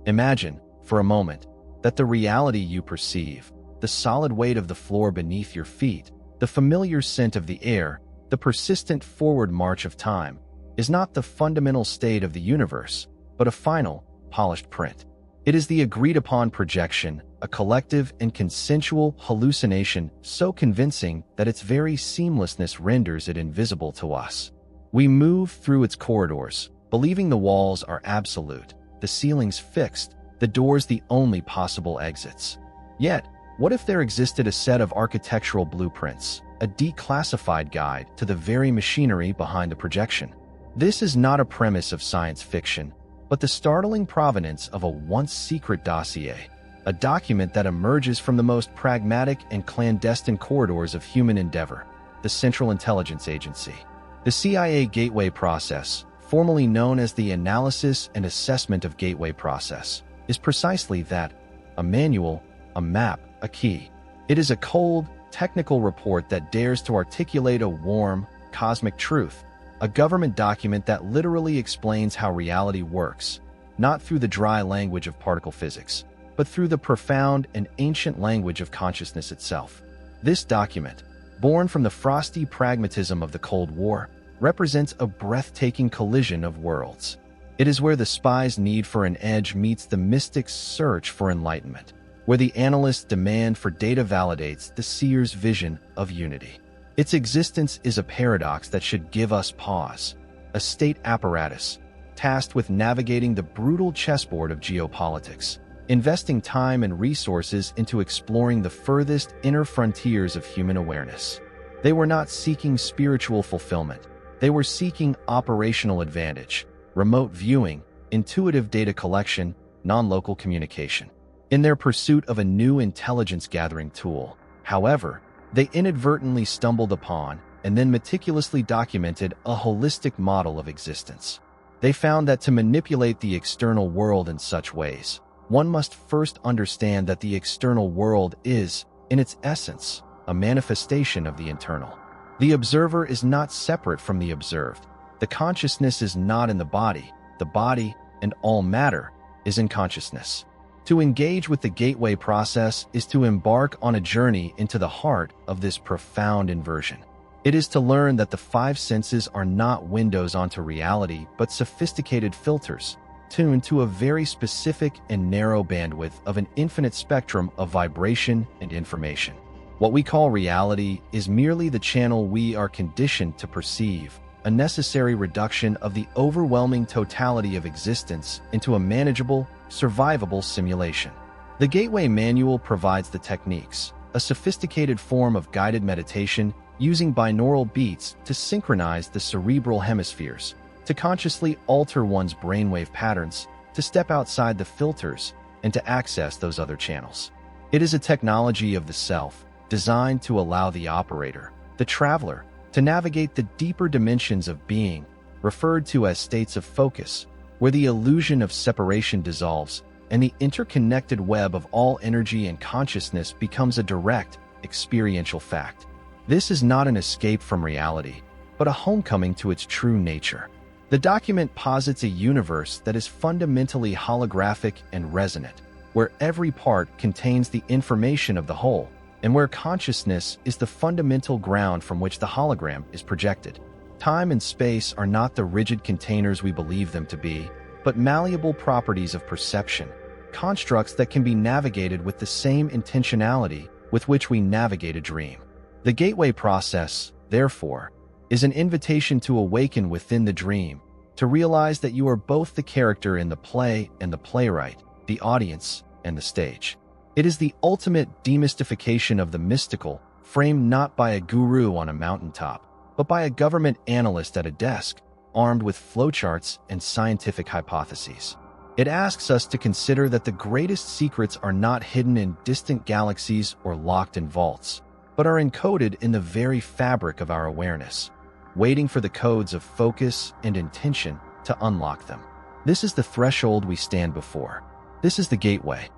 Imagine, for a moment, that the reality you perceive, the solid weight of the floor beneath your feet, the familiar scent of the air, the persistent forward march of time, is not the fundamental state of the universe, but a final, polished print. It is the agreed-upon projection, a collective and consensual hallucination so convincing that its very seamlessness renders it invisible to us. We move through its corridors, believing the walls are absolute, the ceilings fixed, the doors the only possible exits. Yet, what if there existed a set of architectural blueprints, a declassified guide to the very machinery behind the projection? This is not a premise of science fiction, but the startling provenance of a once secret dossier, a document that emerges from the most pragmatic and clandestine corridors of human endeavor, the Central Intelligence Agency. The CIA Gateway Process, formerly known as the Analysis and Assessment of Gateway Process, is precisely that: a manual, a map, a key. It is a cold, technical report that dares to articulate a warm, cosmic truth, a government document that literally explains how reality works, not through the dry language of particle physics, but through the profound and ancient language of consciousness itself. This document, born from the frosty pragmatism of the Cold War, represents a breathtaking collision of worlds. It is where the spy's need for an edge meets the mystic's search for enlightenment, where the analyst's demand for data validates the seer's vision of unity. Its existence is a paradox that should give us pause, a state apparatus tasked with navigating the brutal chessboard of geopolitics, investing time and resources into exploring the furthest inner frontiers of human awareness. They were not seeking spiritual fulfillment. They were seeking operational advantage, remote viewing, intuitive data collection, non-local communication. In their pursuit of a new intelligence-gathering tool, however, they inadvertently stumbled upon and then meticulously documented a holistic model of existence. They found that to manipulate the external world in such ways, one must first understand that the external world is, in its essence, a manifestation of the internal. The observer is not separate from the observed. The consciousness is not in the body and all matter is in consciousness. To engage with the gateway process is to embark on a journey into the heart of this profound inversion. It is to learn that the five senses are not windows onto reality, but sophisticated filters, tuned to a very specific and narrow bandwidth of an infinite spectrum of vibration and information. What we call reality is merely the channel we are conditioned to perceive, a necessary reduction of the overwhelming totality of existence into a manageable, survivable simulation. The Gateway Manual provides the techniques, a sophisticated form of guided meditation using binaural beats to synchronize the cerebral hemispheres, to consciously alter one's brainwave patterns, to step outside the filters, and to access those other channels. It is a technology of the self, designed to allow the operator, the traveler, to navigate the deeper dimensions of being, referred to as states of focus, where the illusion of separation dissolves and the interconnected web of all energy and consciousness becomes a direct, experiential fact. This is not an escape from reality, but a homecoming to its true nature. The document posits a universe that is fundamentally holographic and resonant, where every part contains the information of the whole, and where consciousness is the fundamental ground from which the hologram is projected. Time and space are not the rigid containers we believe them to be, but malleable properties of perception, constructs that can be navigated with the same intentionality with which we navigate a dream. The gateway process, therefore, is an invitation to awaken within the dream, to realize that you are both the character in the play and the playwright, the audience and the stage. It is the ultimate demystification of the mystical, framed not by a guru on a mountaintop, but by a government analyst at a desk, armed with flowcharts and scientific hypotheses. It asks us to consider that the greatest secrets are not hidden in distant galaxies or locked in vaults, but are encoded in the very fabric of our awareness, waiting for the codes of focus and intention to unlock them. This is the threshold we stand before. This is the gateway.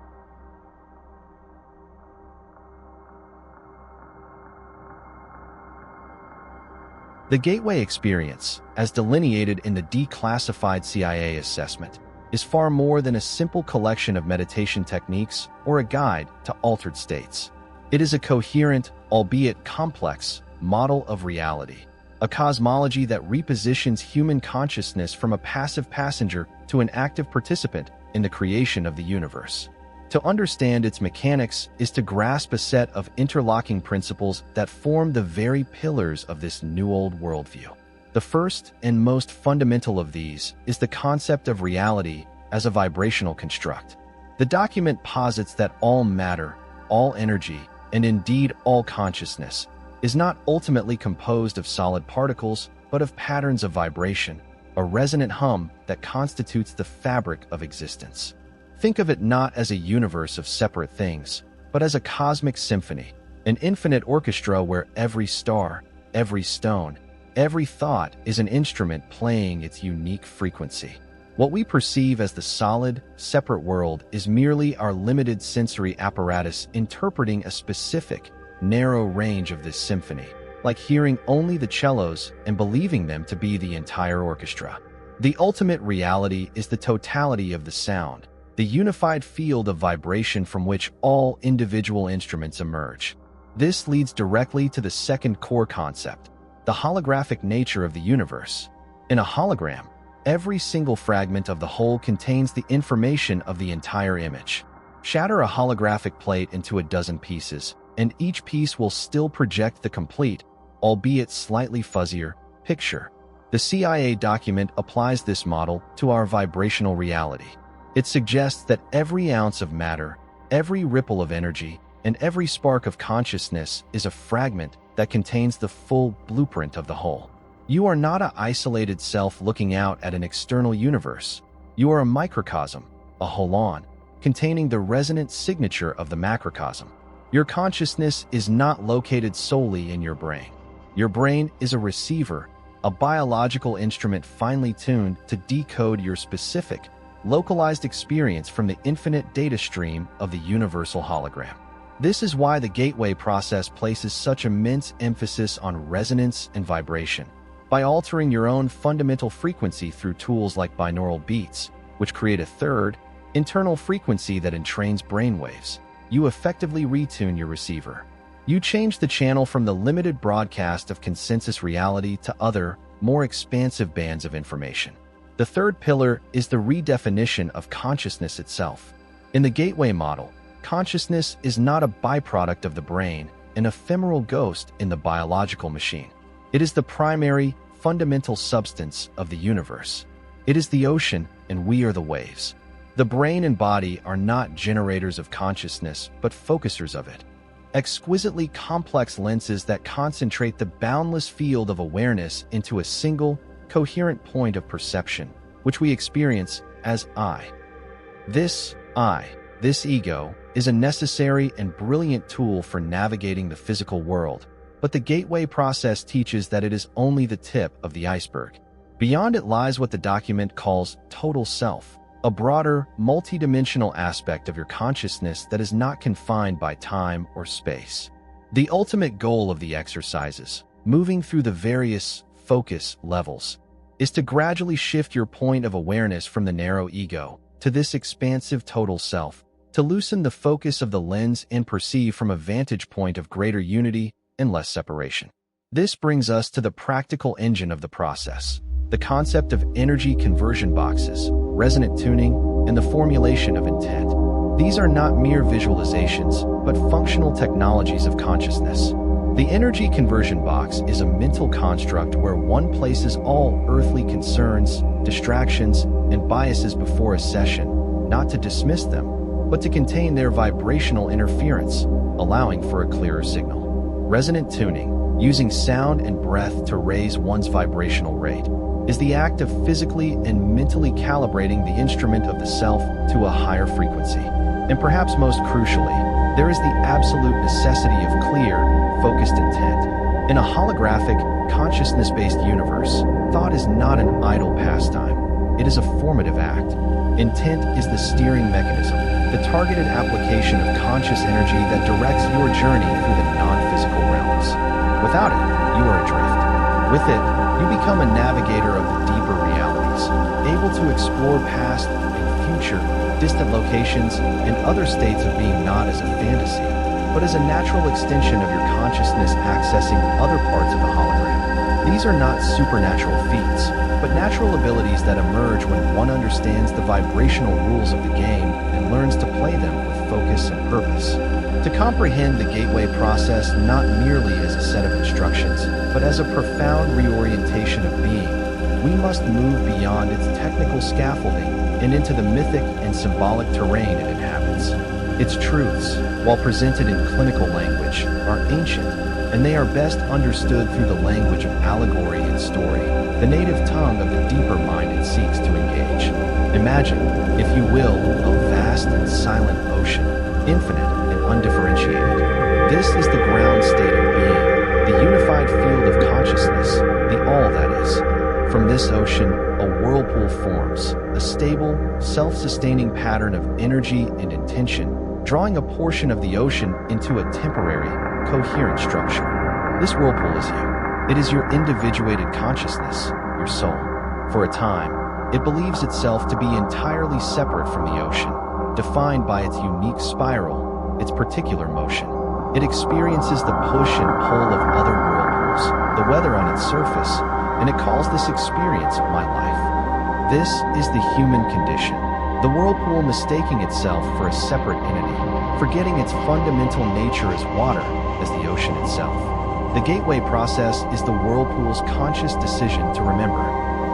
The gateway experience, as delineated in the declassified CIA assessment, is far more than a simple collection of meditation techniques or a guide to altered states. It is a coherent, albeit complex, model of reality, a cosmology that repositions human consciousness from a passive passenger to an active participant in the creation of the universe. To understand its mechanics is to grasp a set of interlocking principles that form the very pillars of this New Old worldview. The first and most fundamental of these is the concept of reality as a vibrational construct. The document posits that all matter, all energy, and indeed all consciousness is not ultimately composed of solid particles, but of patterns of vibration, a resonant hum that constitutes the fabric of existence. Think of it not as a universe of separate things, but as a cosmic symphony, an infinite orchestra where every star, every stone, every thought is an instrument playing its unique frequency. What we perceive as the solid, separate world is merely our limited sensory apparatus interpreting a specific, narrow range of this symphony, like hearing only the cellos and believing them to be the entire orchestra. The ultimate reality is the totality of the sound, the unified field of vibration from which all individual instruments emerge. This leads directly to the second core concept, the holographic nature of the universe. In a hologram, every single fragment of the whole contains the information of the entire image. Shatter a holographic plate into a dozen pieces, and each piece will still project the complete, albeit slightly fuzzier, picture. The CIA document applies this model to our vibrational reality. It suggests that every ounce of matter, every ripple of energy, and every spark of consciousness is a fragment that contains the full blueprint of the whole. You are not an isolated self looking out at an external universe. You are a microcosm, a holon, containing the resonant signature of the macrocosm. Your consciousness is not located solely in your brain. Your brain is a receiver, a biological instrument finely tuned to decode your specific, localized experience from the infinite data stream of the universal hologram. This is why the gateway process places such immense emphasis on resonance and vibration. By altering your own fundamental frequency through tools like binaural beats, which create a third, internal frequency that entrains brainwaves, you effectively retune your receiver. You change the channel from the limited broadcast of consensus reality to other, more expansive bands of information. The third pillar is the redefinition of consciousness itself. In the gateway model, consciousness is not a byproduct of the brain, an ephemeral ghost in the biological machine. It is the primary, fundamental substance of the universe. It is the ocean, and we are the waves. The brain and body are not generators of consciousness, but focusers of it. Exquisitely complex lenses that concentrate the boundless field of awareness into a single, coherent point of perception, which we experience as I. This ego, is a necessary and brilliant tool for navigating the physical world, but the gateway process teaches that it is only the tip of the iceberg. Beyond it lies what the document calls total self, a broader, multidimensional aspect of your consciousness that is not confined by time or space. The ultimate goal of the exercises, moving through the various focus levels, is to gradually shift your point of awareness from the narrow ego to this expansive total self, to loosen the focus of the lens and perceive from a vantage point of greater unity and less separation. This brings us to the practical engine of the process, the concept of energy conversion boxes, resonant tuning, and the formulation of intent. These are not mere visualizations, but functional technologies of consciousness. The energy conversion box is a mental construct where one places all earthly concerns, distractions, and biases before a session, not to dismiss them, but to contain their vibrational interference, allowing for a clearer signal. Resonant tuning, using sound and breath to raise one's vibrational rate, is the act of physically and mentally calibrating the instrument of the self to a higher frequency. And perhaps most crucially, there is the absolute necessity of clear, focused intent. In a holographic, consciousness-based universe, thought is not an idle pastime. It is a formative act. Intent is the steering mechanism, the targeted application of conscious energy that directs your journey through the non-physical realms. Without it, you are adrift. With it, you become a navigator of the deeper realities, able to explore past and future, distant locations, and other states of being not as a fantasy, but as a natural extension of your consciousness accessing other parts of the hologram. These are not supernatural feats, but natural abilities that emerge when one understands the vibrational rules of the game and learns to play them with focus and purpose. To comprehend the gateway process not merely as a set of instructions, but as a profound reorientation of being, we must move beyond its technical scaffolding and into the mythic and symbolic terrain it inhabits. Its truths, while presented in clinical language, are ancient, and they are best understood through the language of allegory and story, the native tongue of the deeper mind it seeks to engage. Imagine, if you will, a vast and silent ocean, infinite and undifferentiated. This is the ground state of being, the unified field of consciousness, the all that is. From this ocean, a whirlpool forms, a stable, self-sustaining pattern of energy and intention, drawing a portion of the ocean into a temporary, coherent structure. This whirlpool is you. It is your individuated consciousness, your soul. For a time, it believes itself to be entirely separate from the ocean, defined by its unique spiral, its particular motion. It experiences the push and pull of other whirlpools, the weather on its surface, and it calls this experience my life. This is the human condition, the whirlpool mistaking itself for a separate entity, forgetting its fundamental nature as water, as the ocean itself. The gateway process is the whirlpool's conscious decision to remember.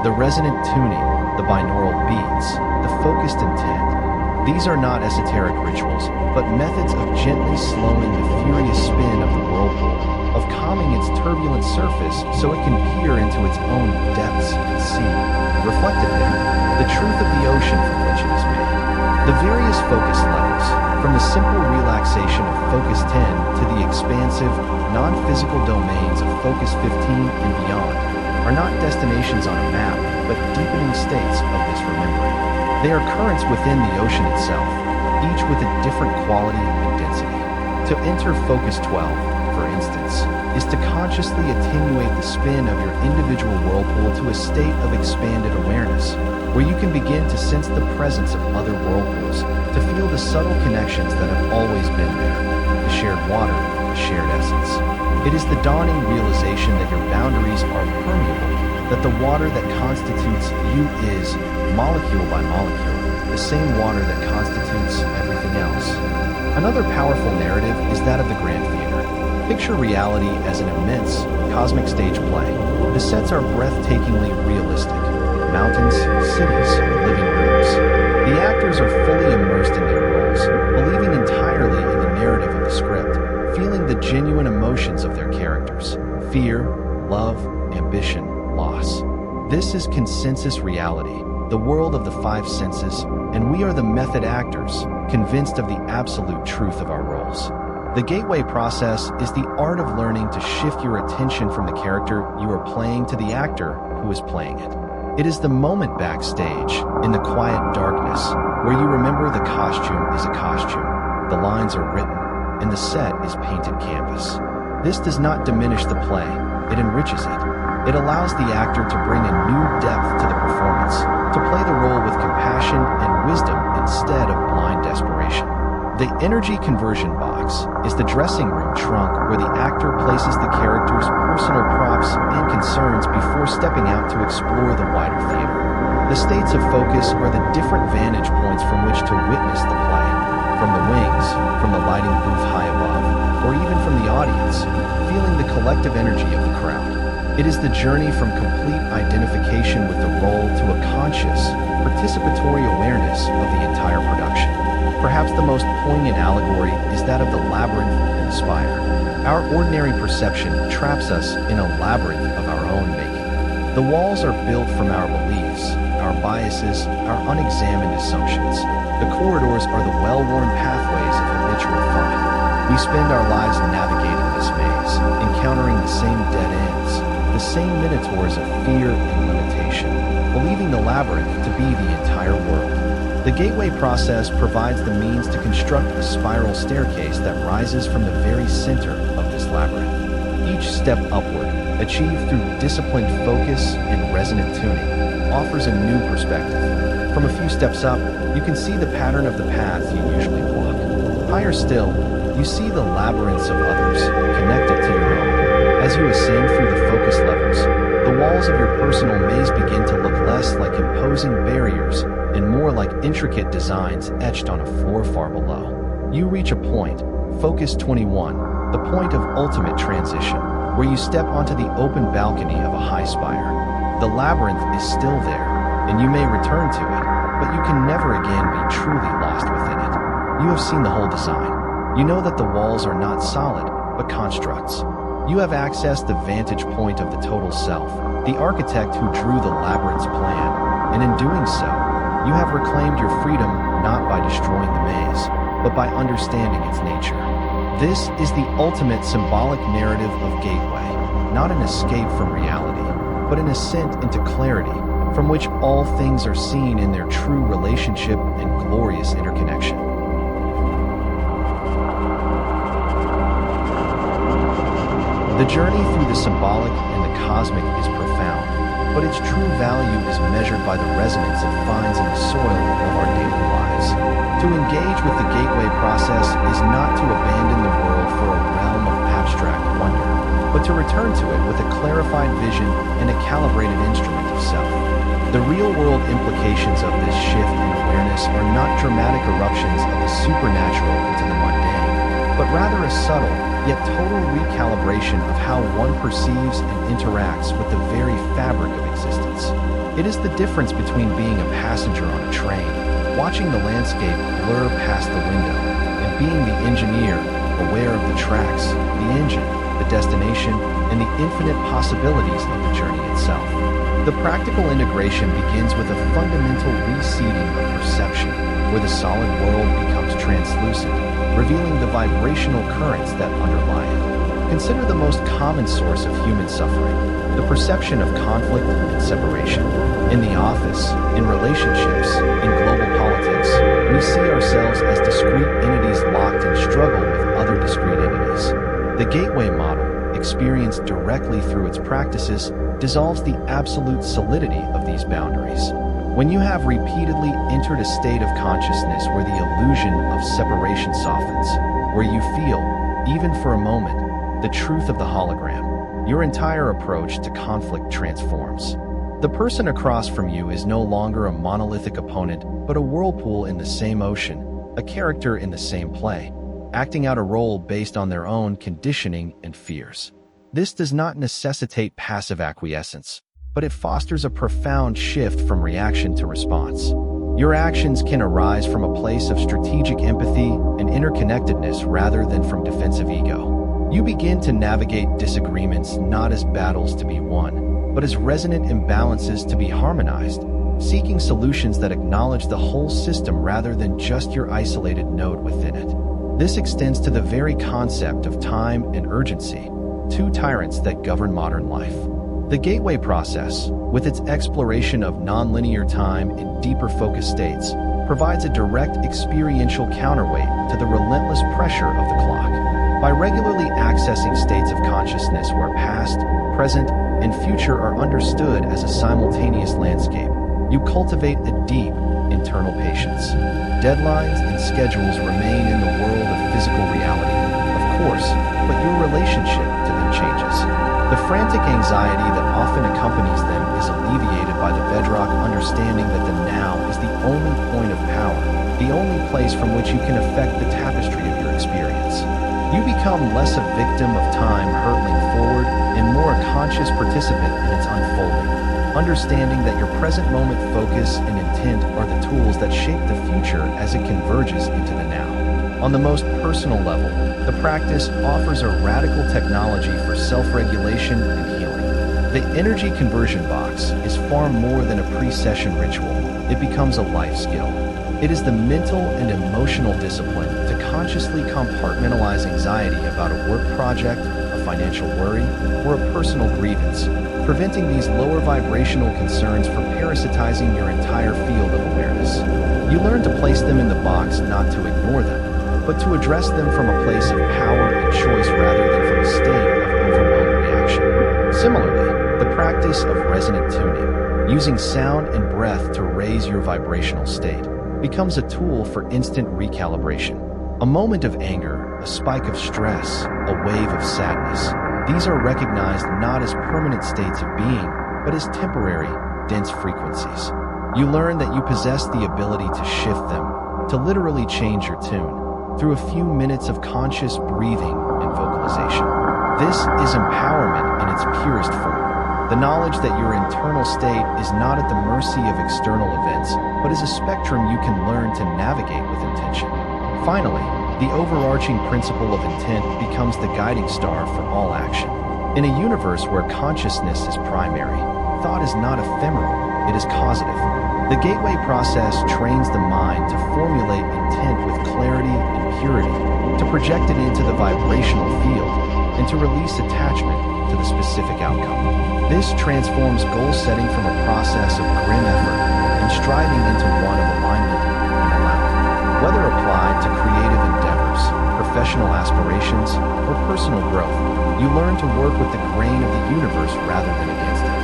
The resonant tuning, the binaural beats, the focused intent. These are not esoteric rituals, but methods of gently slowing the furious spin of the whirlpool, of calming its turbulent surface so it can peer into its own depths and see, reflected there, the truth of the ocean from which it is made. The various focus levels, from the simple relaxation of Focus 10 to the expansive, non-physical domains of Focus 15 and beyond, are not destinations on a map, but deepening states of this remembering. They are currents within the ocean itself, each with a different quality and density. To enter Focus 12, for instance, is to consciously attenuate the spin of your individual whirlpool to a state of expanded awareness, where you can begin to sense the presence of other whirlpools, to feel the subtle connections that have always been there, the shared water, the shared essence. It is the dawning realization that your boundaries are permeable, that the water that constitutes you is, molecule by molecule, the same water that constitutes everything else. Another powerful narrative is that of the grand theater. Picture reality as an immense, cosmic stage play. The sets are breathtakingly realistic. Mountains, cities, living rooms. The actors are fully immersed in their roles, believing entirely in the narrative of the script, feeling the genuine emotions of their characters: fear, love, ambition, loss. This is consensus reality, the world of the five senses, and we are the method actors, convinced of the absolute truth of our roles. The gateway process is the art of learning to shift your attention from the character you are playing to the actor who is playing it. It is the moment backstage, in the quiet darkness, where you remember the costume is a costume, the lines are written, and the set is painted canvas. This does not diminish the play, it enriches it. It allows the actor to bring a new depth to the performance, to play the role with compassion and wisdom instead of blind desperation. The energy conversion box is the dressing room trunk where the actor places the character's personal props and concerns before stepping out to explore the wider theater. The states of focus are the different vantage points from which to witness the play, from the wings, from the lighting booth high above, or even from the audience, feeling the collective energy of the crowd. It is the journey from complete identification with the role to a conscious, participatory awareness of the entire production. Perhaps the most poignant allegory is that of the labyrinth and the spire. Our ordinary perception traps us in a labyrinth of our own making. The walls are built from our beliefs, our biases, our unexamined assumptions. The corridors are the well-worn pathways of habitual thought. We spend our lives navigating this maze, encountering the same dead ends, the same minotaurs of fear and limitation, believing the labyrinth to be the entire world. The gateway process provides the means to construct a spiral staircase that rises from the very center of this labyrinth. Each step upward, achieved through disciplined focus and resonant tuning, offers a new perspective, From a few steps up, you can see the pattern of the path you usually walk. Higher still, you see the labyrinths of others, connected to your own. As you ascend through the focus levels, the walls of your personal maze begin to look less like imposing barriers and more like intricate designs etched on a floor far below. You reach a point, Focus 21, the point of ultimate transition, where you step onto the open balcony of a high spire. The labyrinth is still there, and you may return to it, but you can never again be truly lost within it. You have seen the whole design. You know that the walls are not solid, but constructs. You have accessed the vantage point of the total self, the architect who drew the labyrinth's plan, and in doing so, you have reclaimed your freedom not by destroying the maze, but by understanding its nature. This is the ultimate symbolic narrative of Gateway, not an escape from reality, but an ascent into clarity, from which all things are seen in their true relationship and glorious interconnection. The journey through the symbolic and the cosmic is profound, but its true value is measured by the resonance it finds in the soil of our daily lives. To engage with the Gateway process is not to abandon the world for a realm of abstract wonder, but to return to it with a clarified vision and a calibrated instrument of self. The real-world implications of this shift in awareness are not dramatic eruptions of the supernatural into the mundane, but rather a subtle, yet total recalibration of how one perceives and interacts with the very fabric of existence. It is the difference between being a passenger on a train, watching the landscape blur past the window, and being the engineer, aware of the tracks, the engine, the destination, and the infinite possibilities of the journey itself. The practical integration begins with a fundamental reseeding of perception, where the solid world becomes translucent, revealing the vibrational currents that underlie it. Consider the most common source of human suffering, the perception of conflict and separation. In the office, in relationships, in global politics, we see ourselves as discrete entities locked in struggle with other discrete entities. The Gateway model, experienced directly through its practices, dissolves the absolute solidity of these boundaries. When you have repeatedly entered a state of consciousness where the illusion of separation softens, where you feel, even for a moment, the truth of the hologram, your entire approach to conflict transforms. The person across from you is no longer a monolithic opponent, but a whirlpool in the same ocean, a character in the same play, acting out a role based on their own conditioning and fears. This does not necessitate passive acquiescence, but it fosters a profound shift from reaction to response. Your actions can arise from a place of strategic empathy and interconnectedness rather than from defensive ego. You begin to navigate disagreements not as battles to be won, but as resonant imbalances to be harmonized, seeking solutions that acknowledge the whole system rather than just your isolated node within it. This extends to the very concept of time and urgency, two tyrants that govern modern life. The Gateway process, with its exploration of nonlinear time in deeper focus states, provides a direct experiential counterweight to the relentless pressure of the clock. By regularly accessing states of consciousness where past, present, and future are understood as a simultaneous landscape, you cultivate a deep, internal patience. Deadlines and schedules remain in the world of physical reality, of course, but your relationship to them changes. The frantic anxiety that often accompanies them is alleviated by the bedrock understanding that the now is the only point of power, the only place from which you can affect the tapestry of your experience. You become less a victim of time hurtling forward and more a conscious participant in its unfolding, understanding that your present moment focus and intent are the tools that shape the future as it converges into the now. On the most personal level, the practice offers a radical technology for self-regulation and healing. The energy conversion box is far more than a pre-session ritual. It becomes a life skill. It is the mental and emotional discipline to consciously compartmentalize anxiety about a work project, a financial worry, or a personal grievance, preventing these lower vibrational concerns from parasitizing your entire field of awareness. You learn to place them in the box, not to ignore them, but to address them from a place of power and choice rather than from a state of overwhelmed reaction. Similarly, the practice of resonant tuning, Using sound and breath to raise your vibrational state becomes a tool for instant recalibration. A moment of anger, a spike of stress, a wave of sadness. These are recognized not as permanent states of being, but as temporary, dense frequencies. You learn that you possess the ability to shift them, to literally change your tune, through a few minutes of conscious breathing and vocalization. This is empowerment in its purest form. The knowledge that your internal state is not at the mercy of external events, but is a spectrum you can learn to navigate with intention. Finally, the overarching principle of intent becomes the guiding star for all action. In a universe where consciousness is primary, thought is not ephemeral, it is causative. The gateway process trains the mind to formulate intent with clarity and purity, to project it into the vibrational field, and to release attachment to the specific outcome. This transforms goal setting from a process of grim effort and striving into one of alignment and allowing. Whether applied to creative endeavors, professional aspirations, or personal growth, you learn to work with the grain of the universe rather than against it.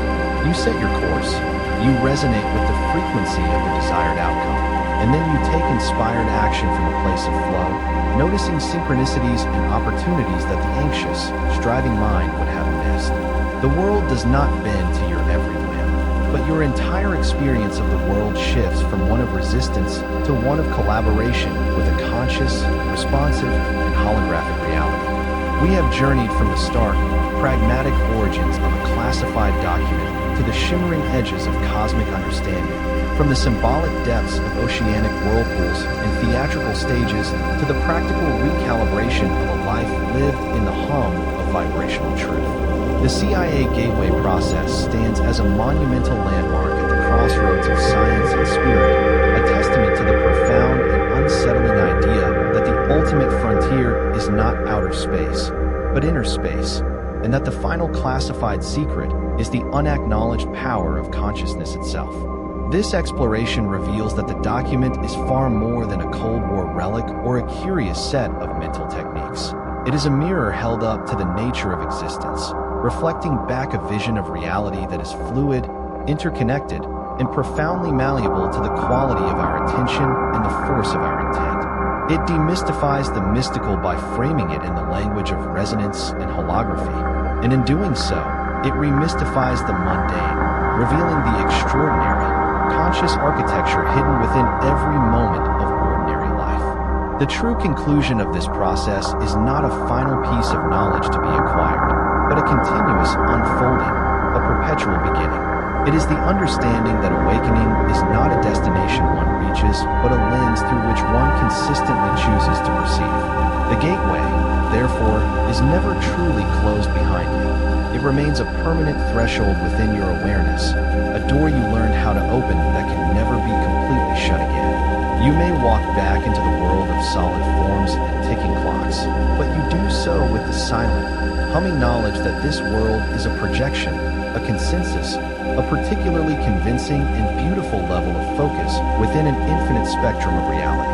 You set your course, you resonate with the frequency of the desired outcome, and then you take inspired action from a place of flow, noticing synchronicities and opportunities that the anxious, striving mind would have missed. The world does not bend to your every whim, but your entire experience of the world shifts from one of resistance to one of collaboration with a conscious, responsive, and holographic reality. We have journeyed from the stark, pragmatic origins of a classified document to the shimmering edges of cosmic understanding, from the symbolic depths of oceanic whirlpools and theatrical stages to the practical recalibration of a life lived in the hum of vibrational truth. The CIA Gateway process stands as a monumental landmark at the crossroads of science and spirit, a testament to the profound and unsettling idea that the ultimate frontier is not outer space, but inner space, and that the final classified secret is the unacknowledged power of consciousness itself. This exploration reveals that the document is far more than a Cold War relic or a curious set of mental techniques. It is a mirror held up to the nature of existence, reflecting back a vision of reality that is fluid, interconnected, and profoundly malleable to the quality of our attention and the force of our intent. It demystifies the mystical by framing it in the language of resonance and holography, and in doing so, it remystifies the mundane, revealing the extraordinary, conscious architecture hidden within every moment of ordinary life. The true conclusion of this process is not a final piece of knowledge to be acquired, but a continuous unfolding, a perpetual beginning. It is the understanding that awakening is not a destination one reaches, but a lens through which one consistently chooses to perceive. The gateway, therefore, is never truly closed behind you. It remains a permanent threshold within your awareness, a door you learned how to open that can never be completely shut again. You may walk back into the world of solid forms and ticking clocks, but you do so with the silent, humming knowledge that this world is a projection, a consensus, a particularly convincing and beautiful level of focus within an infinite spectrum of reality.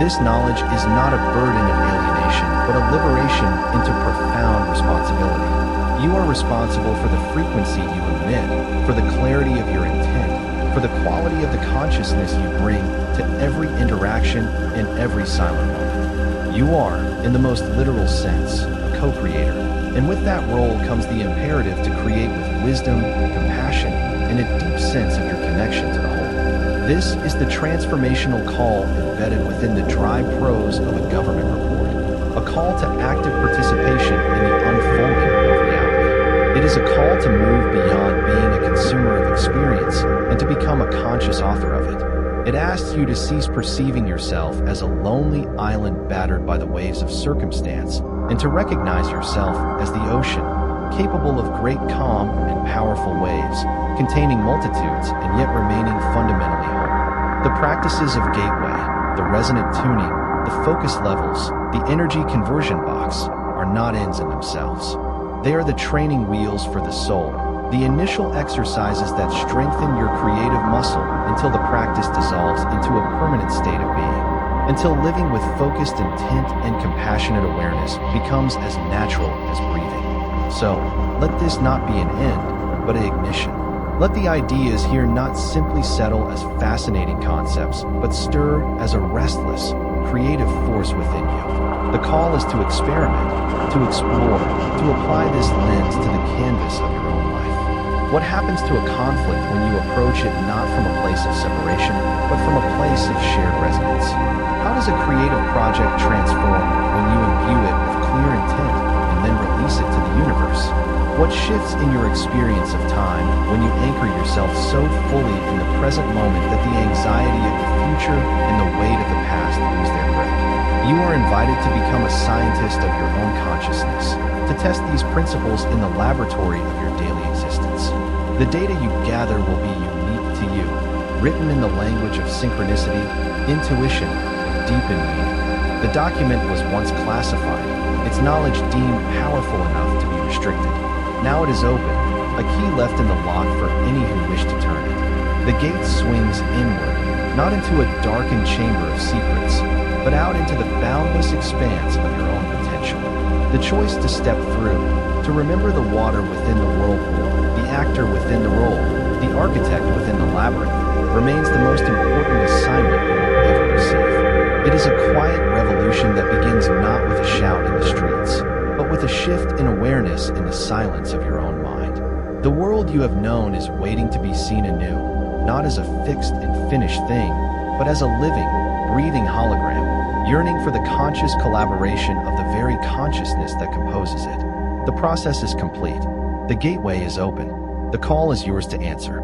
This knowledge is not a burden of alienation, but a liberation into profound responsibility. You are responsible for the frequency you emit, for the clarity of your intent, for the quality of the consciousness you bring to every interaction and every silent moment. You are, in the most literal sense, a co-creator, and with that role comes the imperative to create with wisdom, compassion, and a deep sense of your connection to the whole. This is the transformational call embedded within the dry prose of a government report, a call to active participation in the unfolding of reality. It is a call to move beyond being a consumer of experience and to become a conscious author of it. It asks you to cease perceiving yourself as a lonely island battered by the waves of circumstance and to recognize yourself as the ocean, capable of great calm and powerful waves, containing multitudes and yet remaining fundamentally whole. The practices of gateway, the resonant tuning, the focus levels, the energy conversion box are not ends in themselves. They are the training wheels for the soul, the initial exercises that strengthen your creative muscle until the practice dissolves into a permanent state of being, until living with focused intent and compassionate awareness becomes as natural as breathing. So, let this not be an end, but an ignition. Let the ideas here not simply settle as fascinating concepts, but stir as a restless, creative force within you. The call is to experiment, to explore, to apply this lens to the canvas of your own life. What happens to a conflict when you approach it not from a place of separation, but from a place of shared resonance? How does a creative project transform when you imbue it with clear intent and then release it to the universe? What shifts in your experience of time when you anchor yourself so fully in the present moment that the anxiety of the future and the weight of the past lose their grip? You are invited to become a scientist of your own consciousness, to test these principles in the laboratory of your daily existence. The data you gather will be unique to you, written in the language of synchronicity, intuition, and deep in meaning. The document was once classified, its knowledge deemed powerful enough to be restricted. Now it is open, a key left in the lock for any who wish to turn it. The gate swings inward, not into a darkened chamber of secrets, but out into the boundless expanse of your own potential. The choice to step through, to remember the water within the whirlpool, the actor within the role, the architect within the labyrinth, remains the most important assignment you will ever receive. It is a quiet revolution that begins not with a shout in the streets, but with a shift in awareness in the silence of your own mind. The world you have known is waiting to be seen anew, not as a fixed and finished thing, but as a living, breathing hologram, yearning for the conscious collaboration of the very consciousness that composes it. The process is complete. The gateway is open. The call is yours to answer.